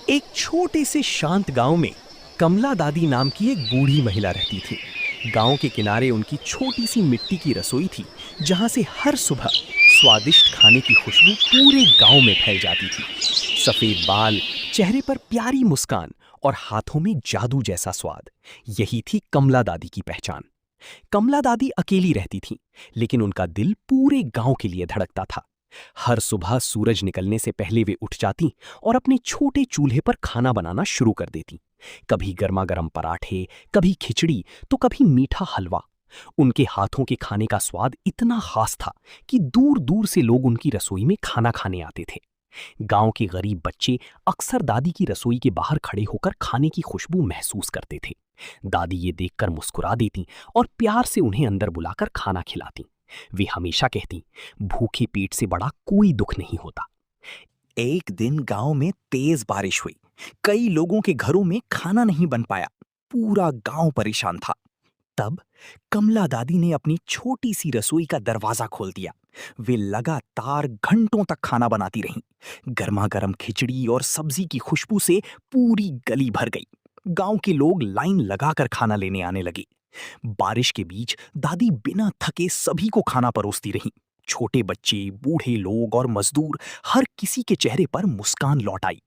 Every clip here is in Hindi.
एक छोटे से शांत गांव में कमला दादी नाम की एक बूढ़ी महिला रहती थी। गांव के किनारे उनकी छोटी सी मिट्टी की रसोई थी, जहां से हर सुबह स्वादिष्ट खाने की खुशबू पूरे गांव में फैल जाती थी। सफेद बाल, चेहरे पर प्यारी मुस्कान और हाथों में जादू जैसा स्वाद, यही थी कमला दादी की पहचान। कमला दादी अकेली रहती थीं, लेकिन उनका दिल पूरे गांव के लिए धड़कता था। हर सुबह सूरज निकलने से पहले वे उठ जाती और अपने छोटे चूल्हे पर खाना बनाना शुरू कर देती। कभी गर्मा गर्म पराठे, कभी खिचड़ी, तो कभी मीठा हलवा। उनके हाथों के खाने का स्वाद इतना खास था कि दूर दूर से लोग उनकी रसोई में खाना खाने आते थे। गांव के गरीब बच्चे अक्सर दादी की रसोई के बाहर खड़े होकर खाने की खुशबू महसूस करते थे। दादी ये देखकर मुस्कुरा देती और प्यार से उन्हें अंदर बुलाकर खाना खिलाती। वे हमेशा कहती, भूखे पेट से बड़ा कोई दुख नहीं होता। एक दिन गांव में तेज बारिश हुई। कई लोगों के घरों में खाना नहीं बन पाया। पूरा गांव परेशान था। तब कमला दादी ने अपनी छोटी सी रसोई का दरवाजा खोल दिया। वे लगातार घंटों तक खाना बनाती रहीं। गर्मा गर्म खिचड़ी और सब्जी की खुशबू से पूरी गली भर गई। गांव के लोग लाइन लगाकर खाना लेने आने लगे। बारिश के बीच दादी बिना थके सभी को खाना परोसती रहीं। छोटे बच्चे, बूढ़े लोग और मजदूर, हर किसी के चेहरे पर मुस्कान लौट आई।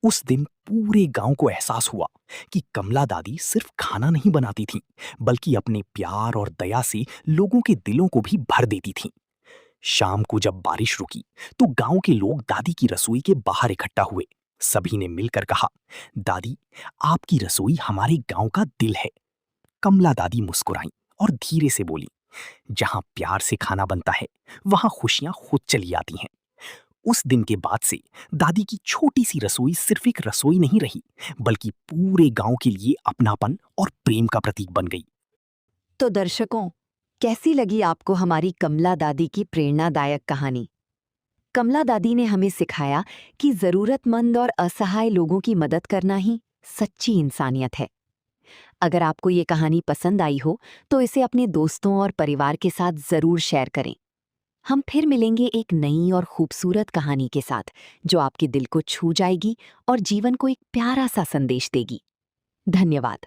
उस दिन पूरे गांव को एहसास हुआ कि कमला दादी सिर्फ खाना नहीं बनाती थीं, बल्कि अपने प्यार और दया से लोगों के दिलों को भी भर देती थीं। शाम को जब बारिश रुकी, तो गांव के लोग दादी की रसोई के बाहर इकट्ठा हुए। सभी ने मिलकर कहा, दादी, आपकी रसोई हमारे गांव का दिल है। कमला दादी मुस्कुराईं और धीरे से बोली, जहां प्यार से खाना बनता है, वहां खुशियां खुद चली आती हैं। उस दिन के बाद से दादी की छोटी सी रसोई सिर्फ एक रसोई नहीं रही, बल्कि पूरे गांव के लिए अपनापन और प्रेम का प्रतीक बन गई। तो दर्शकों, कैसी लगी आपको हमारी कमला दादी की प्रेरणादायक कहानी? कमला दादी ने हमें सिखाया कि जरूरतमंद और असहाय लोगों की मदद करना ही सच्ची इंसानियत है। अगर आपको ये कहानी पसंद आई हो तो इसे अपने दोस्तों और परिवार के साथ जरूर शेयर करें। हम फिर मिलेंगे एक नई और खूबसूरत कहानी के साथ, जो आपके दिल को छू जाएगी और जीवन को एक प्यारा सा संदेश देगी। धन्यवाद।